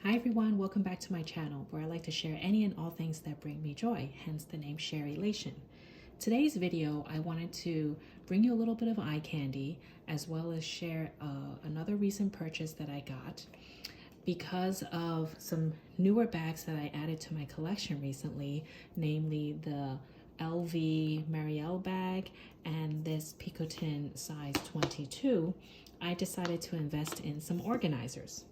Hi everyone, welcome back to my channel where I like to share any and all things that bring me joy, hence the name Sharelation. Today's video, I wanted to bring you a little bit of eye candy as well as share another recent purchase that I got because of some newer bags that I added to my collection recently, namely the LV Marelle bag and this Picotin size 22. I decided to invest in some organizers.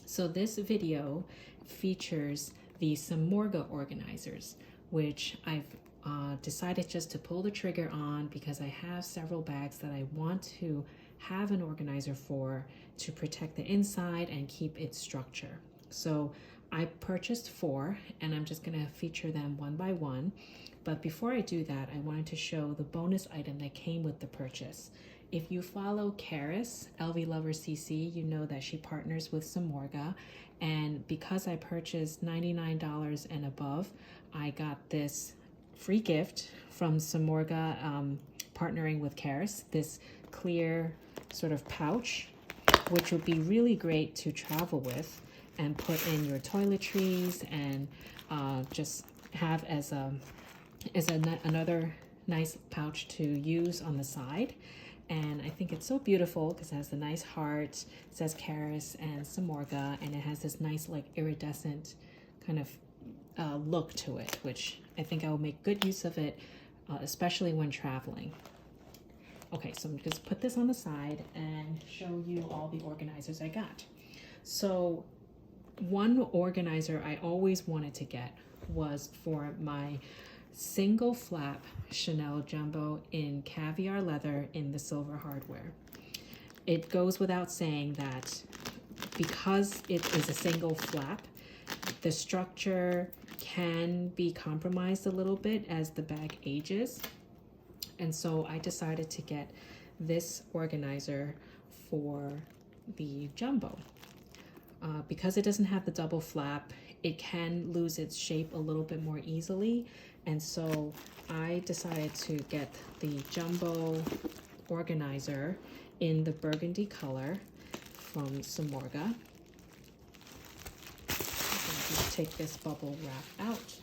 So this video features the Samorga organizers, which I've decided just to pull the trigger on because I have several bags that I want to have an organizer for to protect the inside and keep its structure. So I purchased 4 and I'm just gonna feature them one by one. But before I do that, I wanted to show the bonus item that came with the purchase. If you follow Karis, LV Lover CC, you know that she partners with Samorga. And because I purchased $99 and above, I got this free gift from Samorga partnering with Karis, this clear sort of pouch, which would be really great to travel with and put in your toiletries and just have as another nice pouch to use on the side. And I think it's so beautiful because it has the nice heart, it says Karis and Samorga, and it has this nice like iridescent kind of look to it, which I think I will make good use of it, especially when traveling. Okay, so I'm just put this on the side and show you all the organizers I got. So one organizer I always wanted to get was for my single flap Chanel jumbo in caviar leather in the silver hardware. It goes without saying that because it is a single flap, the structure can be compromised a little bit as the bag ages. And so I decided to get this organizer for the jumbo. Because it doesn't have the double flap, it can lose its shape a little bit more easily. And so I decided to get the jumbo organizer in the burgundy color from Samorga. Just take this bubble wrap out.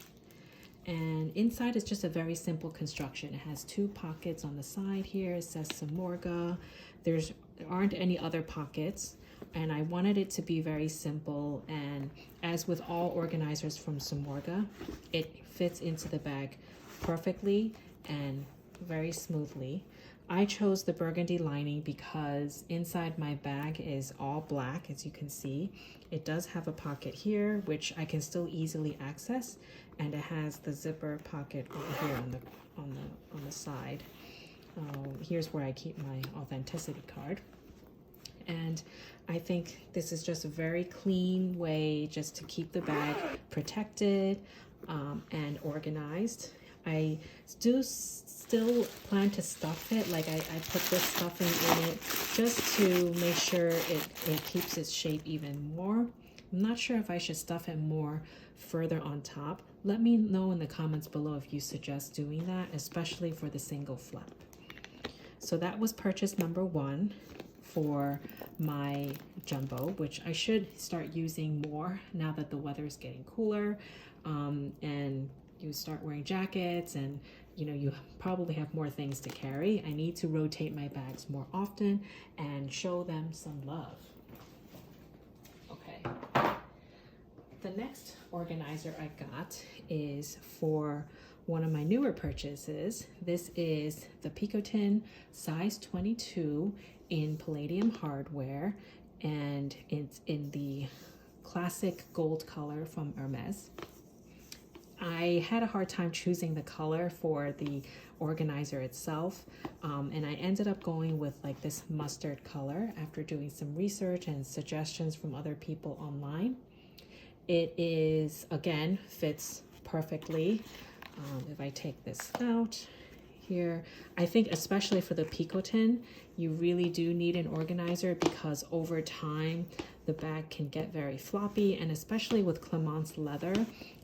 And inside is just a very simple construction. It has 2 pockets on the side here. It says Samorga. There aren't any other pockets. And I wanted it to be very simple, and as with all organizers from Samorga, it fits into the bag perfectly and very smoothly. I chose the burgundy lining because inside my bag is all black, as you can see. It does have a pocket here, which I can still easily access, and it has the zipper pocket over here on the side. Here's where I keep my authenticity card. And I think this is just a very clean way just to keep the bag protected and organized. I do still plan to stuff it, like I put this stuffing in it just to make sure it keeps its shape even more. I'm not sure if I should stuff it more further on top. Let me know in the comments below if you suggest doing that, especially for the single flap. So that was purchase number 1 for my jumbo, which I should start using more now that the weather is getting cooler, and you start wearing jackets, and you probably have more things to carry. I need to rotate my bags more often and show them some love. Okay, the next organizer I got is for one of my newer purchases. This is the Picotin size 22 in palladium hardware, and it's in the classic gold color from Hermes. I had a hard time choosing the color for the organizer itself, and I ended up going with like this mustard color after doing some research and suggestions from other people online. It is, again, fits perfectly. If I take this out here, I think especially for the Picotin, you really do need an organizer because over time the bag can get very floppy, and especially with Clement's leather,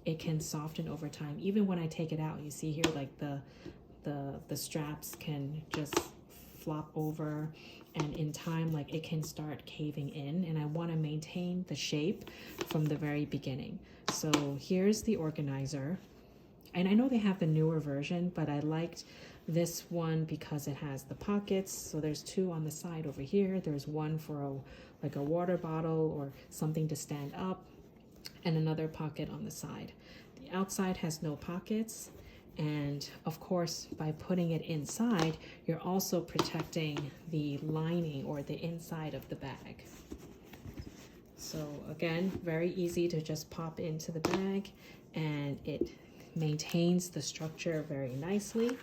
it can soften over time. Even when I take it out, you see here like the straps can just flop over, and in time, like, it can start caving in, and I want to maintain the shape from the very beginning. So here's the organizer. And I know they have the newer version, but I liked this one because it has the pockets. So there's two on the side over here. There's one for like a water bottle or something to stand up, and another pocket on the side. The outside has no pockets. And of course, by putting it inside, you're also protecting the lining or the inside of the bag. So again, very easy to just pop into the bag, and it maintains the structure very nicely.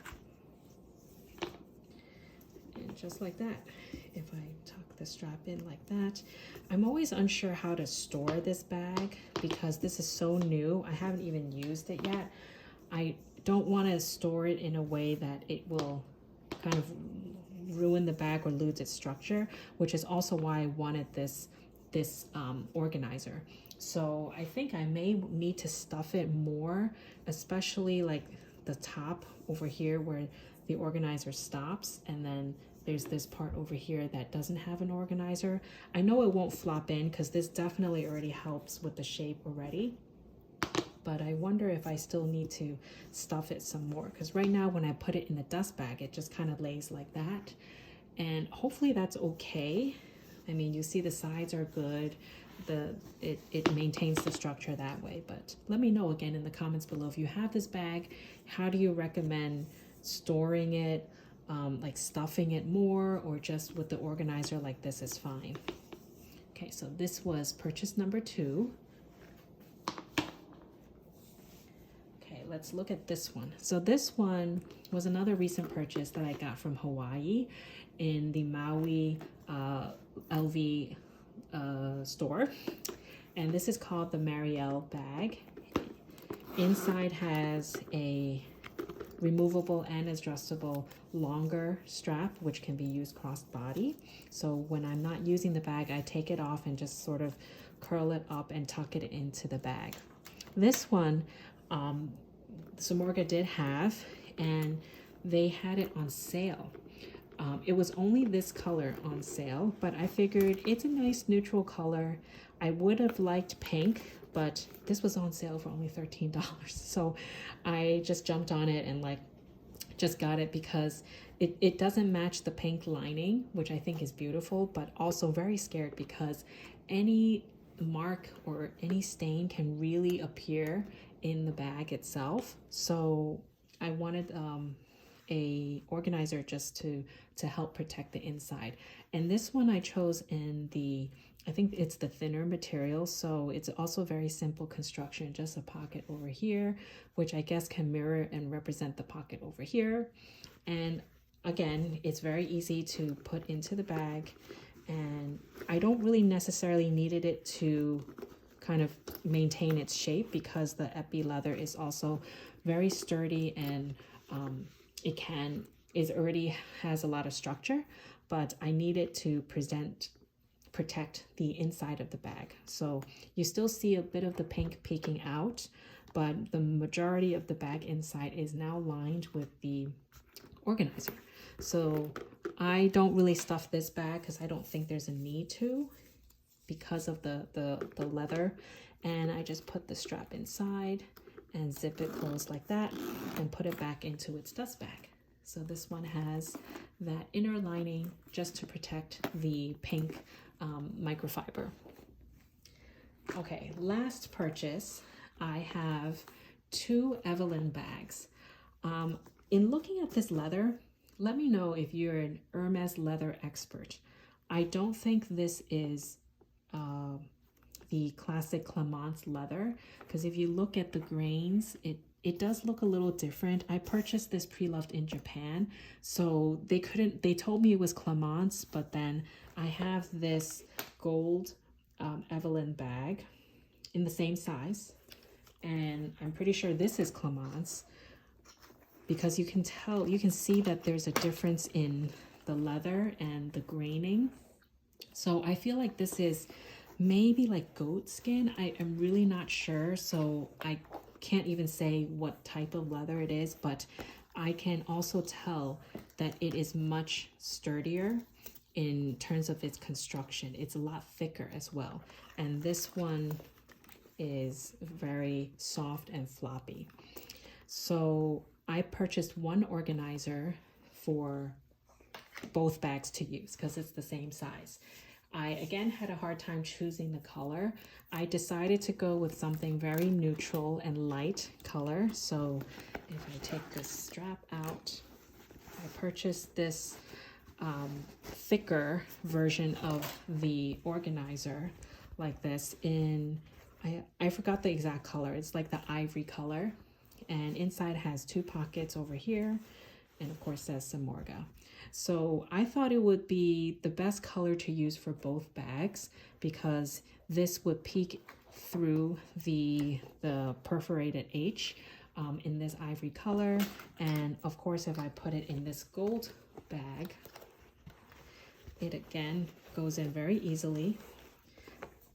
And just like that, if I tuck the strap in like that. I'm always unsure how to store this bag because this is so new. I haven't even used it yet. I don't want to store it in a way that it will kind of ruin the bag or lose its structure, which is also why I wanted this organizer. So I think I may need to stuff it more, especially like the top over here where the organizer stops, and then there's this part over here that doesn't have an organizer. I know it won't flop in because this definitely already helps with the shape already, but I wonder if I still need to stuff it some more, because right now when I put it in the dust bag, it just kind of lays like that, and hopefully that's okay. I mean, you see the sides are good. It maintains the structure that way. But let me know again in the comments below, if you have this bag, how do you recommend storing it, like stuffing it more, or just with the organizer like this is fine. Okay, so this was purchase number 2. Okay, let's look at this one. So this one was another recent purchase that I got from Hawaii in the Maui LV store, and this is called the Marelle bag. Inside has a removable and adjustable longer strap, which can be used cross-body. So when I'm not using the bag, I take it off and just sort of curl it up and tuck it into the bag. This one, Samorga did have, and they had it on sale. It was only this color on sale, but I figured it's a nice neutral color. I would have liked pink, but this was on sale for only $13. So I just jumped on it and like just got it because it doesn't match the pink lining, which I think is beautiful, but also very scared because any mark or any stain can really appear in the bag itself. So I wanted a organizer just to help protect the inside. And this one I chose in I think it's the thinner material, so it's also very simple construction, just a pocket over here, which I guess can mirror and represent the pocket over here. And again, it's very easy to put into the bag, and I don't really necessarily needed it to kind of maintain its shape because the epi leather is also very sturdy, and it already has a lot of structure, but I need it to protect the inside of the bag. So you still see a bit of the pink peeking out, but the majority of the bag inside is now lined with the organizer. So I don't really stuff this bag because I don't think there's a need to because of the leather. And I just put the strap inside and zip it closed like that and put it back into its dust bag. So this one has that inner lining just to protect the pink microfiber. Okay, last purchase, I have 2 Evelyne bags. In looking at this leather, let me know if you're an Hermes leather expert. I don't think this is the classic Clemence leather, because if you look at the grains, it does look a little different. I purchased this pre-loved in Japan, so they told me it was Clemence, but then I have this gold Evelyne bag in the same size, and I'm pretty sure this is Clemence because you can see that there's a difference in the leather and the graining. So I feel like this is maybe like goat skin. I am really not sure, so I can't even say what type of leather it is, but I can also tell that it is much sturdier in terms of its construction. It's a lot thicker as well. And this one is very soft and floppy. So I purchased one organizer for both bags to use because it's the same size. I again had a hard time choosing the color. I decided to go with something very neutral and light color. So if I take this strap out, I purchased this thicker version of the organizer like this in, I forgot the exact color. It's like the ivory color, and inside has 2 pockets over here, and of course says Samorga. So I thought it would be the best color to use for both bags because this would peek through the perforated H in this ivory color. And of course, if I put it in this gold bag, it again goes in very easily.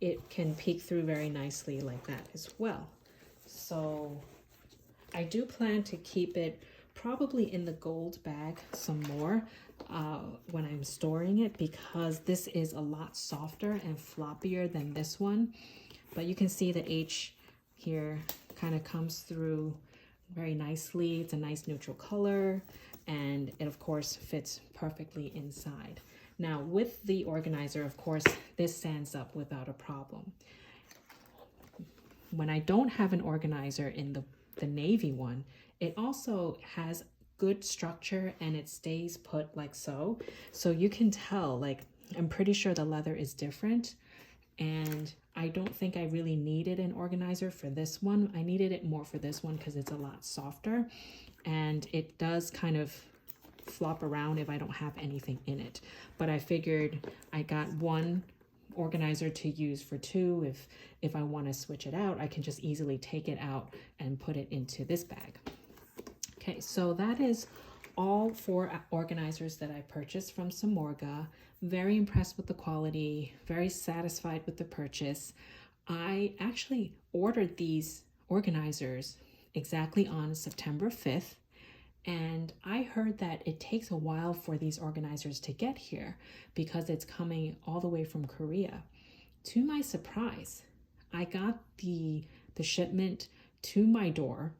It can peek through very nicely like that as well. So I do plan to keep it probably in the gold bag some more when I'm storing it, because this is a lot softer and floppier than this one. But you can see the H here kind of comes through very nicely. It's a nice neutral color, and it of course fits perfectly inside. Now with the organizer, of course, this stands up without a problem. When I don't have an organizer in the navy one, it also has good structure and it stays put like so. So you can tell, like, I'm pretty sure the leather is different, and I don't think I really needed an organizer for this one. I needed it more for this one because it's a lot softer and it does kind of flop around if I don't have anything in it. But I figured I got one organizer to use for 2. If I want to switch it out, I can just easily take it out and put it into this bag. Okay, so that is all 4 organizers that I purchased from Samorga. Very impressed with the quality, very satisfied with the purchase. I actually ordered these organizers exactly on September 5th. And I heard that it takes a while for these organizers to get here because it's coming all the way from Korea. To my surprise, I got the shipment to my door,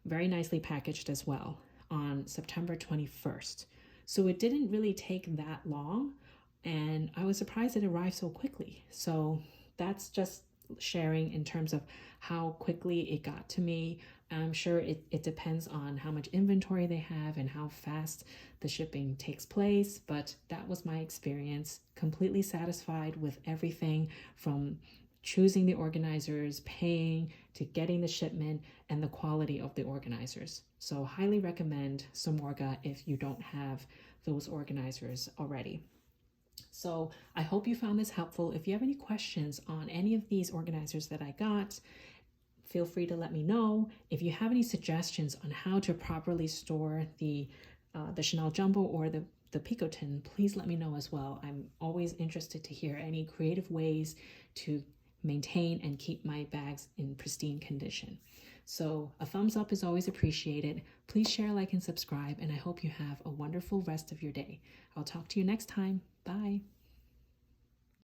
very nicely packaged as well, on September 21st. So it didn't really take that long, and I was surprised it arrived so quickly. So that's just sharing in terms of how quickly it got to me. I'm sure it depends on how much inventory they have and how fast the shipping takes place, but that was my experience. Completely satisfied with everything from choosing the organizers, paying, to getting the shipment, and the quality of the organizers. So highly recommend Samorga if you don't have those organizers already. So I hope you found this helpful. If you have any questions on any of these organizers that I got, feel free to let me know. If you have any suggestions on how to properly store the Chanel Jumbo or the Picotin, please let me know as well. I'm always interested to hear any creative ways to maintain and keep my bags in pristine condition. So a thumbs up is always appreciated. Please share, like, and subscribe, and I hope you have a wonderful rest of your day. I'll talk to you next time. Bye.